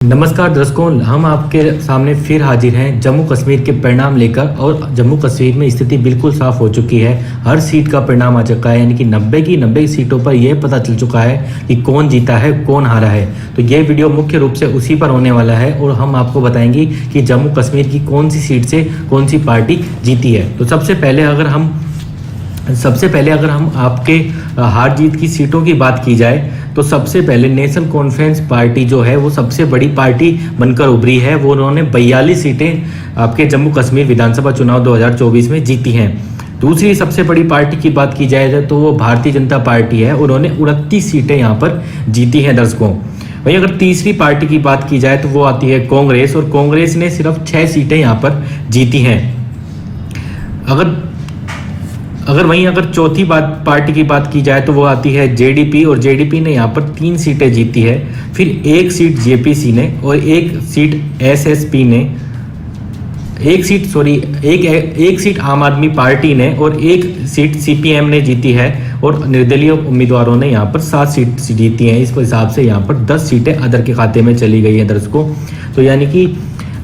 नमस्कार दर्शकों, हम आपके सामने फिर हाजिर हैं जम्मू कश्मीर के परिणाम लेकर। और जम्मू कश्मीर में स्थिति बिल्कुल साफ हो चुकी है। हर सीट का परिणाम आ चुका है, यानी कि 90 की 90 सीटों पर यह पता चल चुका है कि कौन जीता है कौन हारा है। तो ये वीडियो मुख्य रूप से उसी पर होने वाला है और हम आपको बताएंगे कि जम्मू कश्मीर की कौन सी सीट से कौन सी पार्टी जीती है। तो सबसे पहले अगर हम आपके हार जीत की सीटों की बात की जाए तो सबसे पहले नेशनल कॉन्फ्रेंस पार्टी जो है वो सबसे बड़ी पार्टी बनकर उभरी है। वो उन्होंने 42 सीटें आपके जम्मू कश्मीर विधानसभा चुनाव 2024 में जीती हैं। दूसरी सबसे बड़ी पार्टी की बात की जाए तो वो भारतीय जनता पार्टी है। उन्होंने 29 सीटें यहाँ पर जीती हैं दर्शकों। वहीं अगर तीसरी पार्टी की बात की जाए तो वो आती है कांग्रेस, और कांग्रेस ने सिर्फ 6 सीटें यहाँ पर जीती हैं। अगर चौथी पार्टी की बात की जाए तो वो आती है जेडीपी, और जेडीपी ने यहाँ पर 3 सीटें जीती है। फिर एक सीट जेपीसी ने और एक सीट एसएसपी ने, एक सीट आम आदमी पार्टी ने और एक सीट सीपीएम ने जीती है। और निर्दलीय उम्मीदवारों ने यहाँ पर 7 सीट जीती हैं। इस हिसाब से यहाँ पर 10 सीटें अदर के खाते में चली गई हैं दर्शकों। तो यानी कि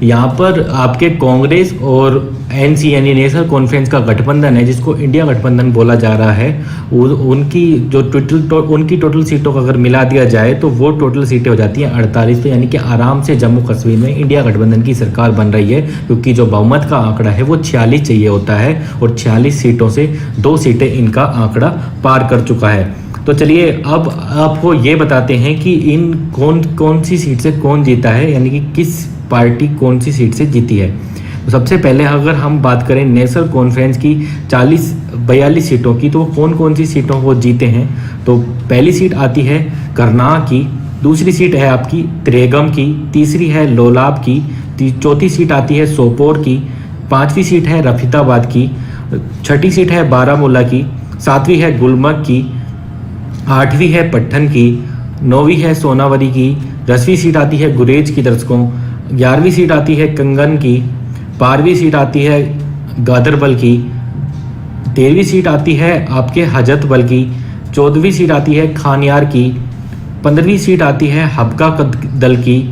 यहाँ पर आपके कांग्रेस और एनसी यानी नेशनल कॉन्फ्रेंस का गठबंधन है, जिसको इंडिया गठबंधन बोला जा रहा है, उनकी टोटल सीटों को अगर मिला दिया जाए तो वो टोटल सीटें हो जाती हैं 48। तो यानी कि आराम से जम्मू कश्मीर में इंडिया गठबंधन की सरकार बन रही है, क्योंकि जो बहुमत का आंकड़ा है वो 46 चाहिए होता है और 46 सीटों से 2 सीटें इनका आंकड़ा पार कर चुका है। तो चलिए अब आपको ये बताते हैं कि इन कौन सी सीट से कौन जीता है, यानी कि किस पार्टी कौन सी सीट से जीती है। तो सबसे पहले अगर हम बात करें नेशनल कॉन्फ्रेंस की 42 सीटों की, तो कौन सी सीटों को जीते हैं। तो पहली सीट आती है करनाल की, दूसरी सीट है आपकी त्रेगम की, तीसरी है लोलाब की, चौथी सीट आती है सोपोर की, 5वीं सीट है रफीताबाद की, 6ठी सीट है बारामूला की, 7वीं है गुलमर्ग की, 8वीं है पट्टन की, 9वीं है सोनावरी की, 10वीं सीट आती है गुरेज की दर्शकों, 11वीं सीट आती है कंगन की, 12वीं सीट आती है गादरबल की, 13वीं सीट आती है आपके हजरतबल की, 14वीं सीट आती है खानियार की, 15वीं सीट आती है हबका दल की,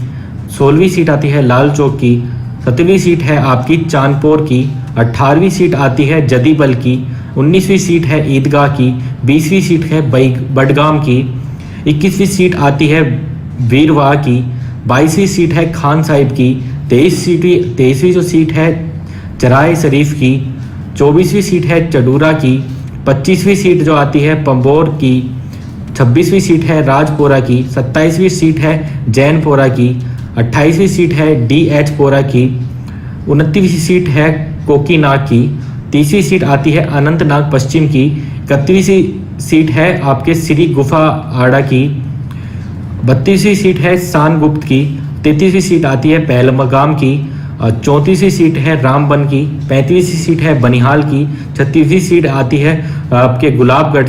16वीं सीट आती है लाल चौक की, 17वीं सीट है आपकी चांदपोर की, 18वीं सीट आती है जदीबल की, 19वीं सीट है ईदगाह की, 20वीं सीट है बडगाम की, 21वीं सीट आती है वीरवाह की, 22वीं सीट है खान साहिब की, 23वीं जो सीट है चराय शरीफ की, 24वीं सीट है चडूरा की, 25वीं सीट जो आती है पंबोर की, 26वीं सीट है राजपोरा की, 27वीं सीट है जैनपोरा की, 28वीं सीट है डीएच पोरा की, 29वीं सीट है कोकीनाग की, 30वीं सीट आती है अनंतनाग पश्चिम की, 31वीं सीट है आपके श्री गुफा आड़ा की, 32वीं सीट है सानगुप्त की, 33वीं सीट आती है पहलगाम की, 34वीं सीट है रामबन की, 35वीं सीट है बनिहाल की, 36वीं सीट आती है आपके गुलाबगढ़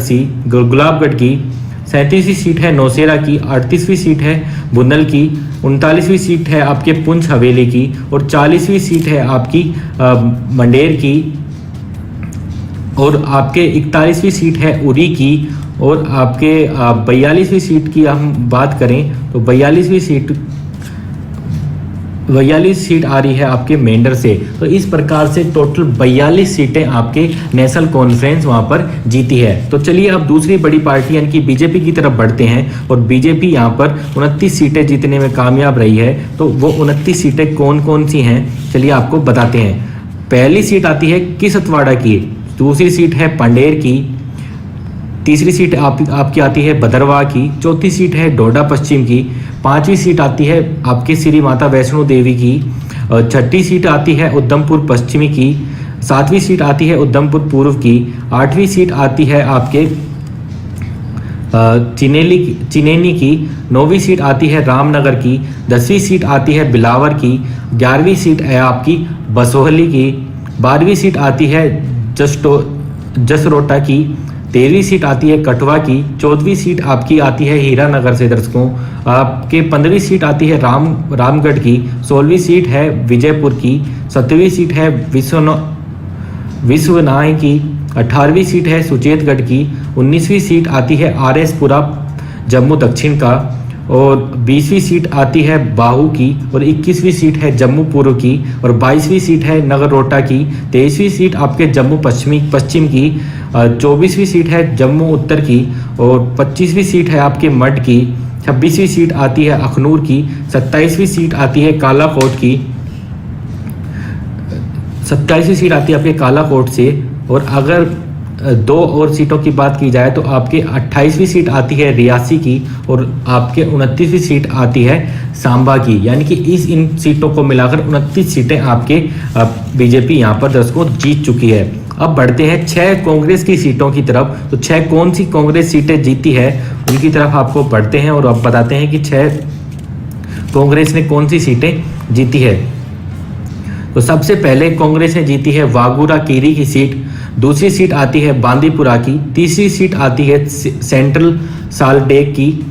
की, 37वीं सीट है नौशेरा की, 38वीं सीट है बुंदल की, 39वीं सीट है आपके पुंछ हवेली की, और 40वीं सीट है आपकी मंडेर की, और आपके 41वीं सीट है उरी की, और आपके 42वीं सीट की हम बात करें तो 42वीं सीट आ रही है आपके मेंढर से। तो इस प्रकार से टोटल 42 सीटें आपके नेशनल कॉन्फ्रेंस वहां पर जीती है। तो चलिए अब दूसरी बड़ी पार्टी यानी कि बीजेपी की तरफ बढ़ते हैं, और बीजेपी यहां पर 29 सीटें जीतने में कामयाब रही है। तो वो 29 सीटें कौन सी हैं, चलिए आपको बताते हैं। पहली सीट आती है किसतवाड़ा की, दूसरी सीट है पंडेर की, तीसरी सीट आपकी आती है भदरवाह की, चौथी सीट है डोडा पश्चिम की, 5वीं सीट आती है आपकी श्री माता वैष्णो देवी की, 6ठी सीट आती है उधमपुर पश्चिमी की, 7वीं सीट आती है उधमपुर पूर्व की, 8वीं सीट आती है आपके चिनेनी की, 9वीं सीट आती है रामनगर की, 10वीं सीट आती है बिलावर की, 11वीं सीट है आपकी बसोहली की, 12वीं सीट आती है जसरोटा की, 13वीं सीट आती है कठवा की, 14वीं सीट आपकी आती है हीरानगर से दर्शकों, आपके 15वीं सीट आती है रामगढ़ की, 16वीं सीट है विजयपुर की, 17वीं सीट है विश्वनाय की, 18वीं सीट है सुचेतगढ़ की, 19वीं सीट आती है आरएसपुरा जम्मू दक्षिण का, और 20वीं सीट आती है बाहू की और 21वीं सीट है जम्मू पूर्व की और 22वीं सीट है नगरोटा की, 23वीं सीट आपके जम्मू पश्चिम की, 24वीं सीट है जम्मू उत्तर की और 25वीं सीट है आपके मड की, 26वीं सीट आती है अखनूर की, 27वीं सीट आती है कालाकोट की, 27वीं सीट आती है आपके कालाकोट से। और अगर दो और सीटों की बात की जाए तो आपके 28वीं सीट आती है रियासी की और आपके 29वीं सीट आती है सांबा की, यानी कि इन सीटों को मिलाकर 29 सीटें आपके बीजेपी यहाँ पर दर्शकों जीत चुकी है। अब बढ़ते हैं 6 कांग्रेस की सीटों की तरफ। तो 6 कौन सी कांग्रेस सीटें जीती है उनकी तरफ आपको बढ़ते हैं और अब बताते हैं कि 6 कांग्रेस ने कौन सी सीटें जीती है। तो सबसे पहले कांग्रेस ने जीती है वागूरा कीरी की सीट, दूसरी सीट आती है बांदीपुरा की, तीसरी सीट आती है सेंट्रल सालडेक की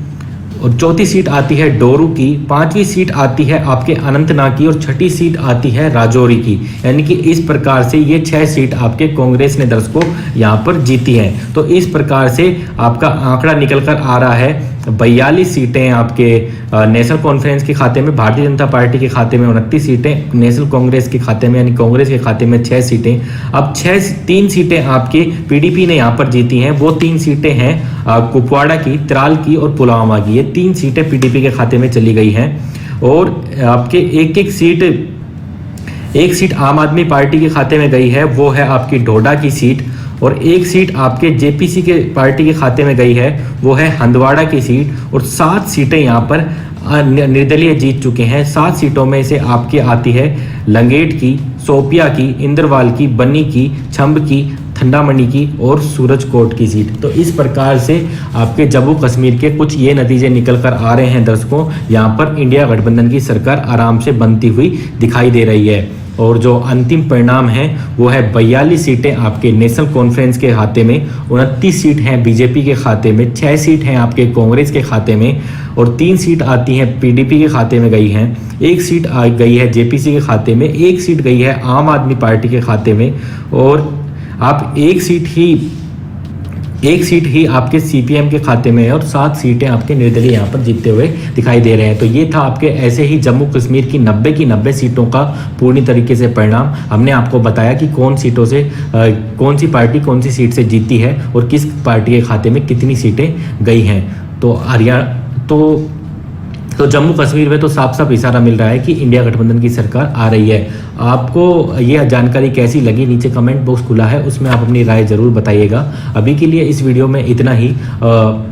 और चौथी सीट आती है डोरू की, 5वीं सीट आती है आपके अनंतनाग की और 6ठी सीट आती है राजौरी की। यानी कि इस प्रकार से ये 6 सीट आपके कांग्रेस ने दर्शकों यहाँ पर जीती हैं। तो इस प्रकार से आपका आंकड़ा निकल कर आ रहा है 42 सीटें आपके नेशनल कॉन्फ्रेंस के खाते में, भारतीय जनता पार्टी के खाते में 29 सीटें, नेशनल कांग्रेस के खाते में यानी कांग्रेस के खाते में 6 सीटें। अब 3 सीटें आपके पीडीपी ने यहाँ पर जीती हैं। वो 3 सीटें हैं कुपवाड़ा की, त्राल की और पुलवामा की। ये 3 सीटें पीडीपी के खाते में चली गई हैं और आपके एक सीट आम आदमी पार्टी के खाते में गई है, वो है आपकी डोडा की सीट और एक सीट आपके जेपीसी के पार्टी के खाते में गई है, वो है हंदवाड़ा की सीट और 7 सीटें यहाँ पर निर्दलीय जीत चुके हैं। 7 सीटों में से आपके आती है लंगेट की, सोपिया की, इंद्रवाल की, बन्नी की, छंब की, ठंडामणि की और सूरजकोट की सीट। तो इस प्रकार से आपके जम्मू कश्मीर के कुछ ये नतीजे निकल कर आ रहे हैं दर्शकों। यहाँ पर इंडिया गठबंधन की सरकार आराम से बनती हुई दिखाई दे रही है और जो अंतिम परिणाम है वो है 42 सीटें आपके नेशनल कॉन्फ्रेंस के खाते में, 29 सीट हैं बीजेपी के खाते में, 6 सीट हैं आपके कांग्रेस के खाते में और 3 सीट आती हैं पीडीपी के खाते में गई हैं, 1 सीट आ गई है जेपीसी के खाते में, 1 सीट गई है आम आदमी पार्टी के खाते में और आप एक सीट ही आपके सीपीएम के खाते में है और 7 सीटें आपके निर्दलीय यहाँ पर जीतते हुए दिखाई दे रहे हैं। तो ये था आपके ऐसे ही जम्मू कश्मीर की 90 की 90 सीटों का पूर्ण तरीके से परिणाम। हमने आपको बताया कि कौन सीटों से कौन सी पार्टी कौन सी सीट से जीती है और किस पार्टी के खाते में कितनी सीटें गई हैं। तो हरियाणा तो जम्मू कश्मीर में तो साफ साफ इशारा मिल रहा है कि इंडिया गठबंधन की सरकार आ रही है। आपको यह जानकारी कैसी लगी नीचे कमेंट बॉक्स खुला है, उसमें आप अपनी राय जरूर बताइएगा। अभी के लिए इस वीडियो में इतना ही,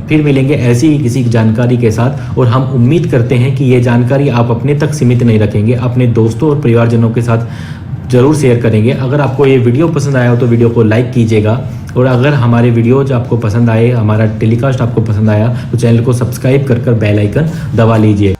फिर मिलेंगे ऐसी ही किसी जानकारी के साथ और हम उम्मीद करते हैं कि ये जानकारी आप अपने तक सीमित नहीं रखेंगे, अपने दोस्तों और परिवारजनों के साथ जरूर शेयर करेंगे। अगर आपको ये वीडियो पसंद आया हो तो वीडियो को लाइक कीजिएगा और अगर हमारे वीडियोज आपको पसंद आए, हमारा टेलीकास्ट आपको पसंद आया तो चैनल को सब्सक्राइब कर बेल आइकन दबा लीजिए।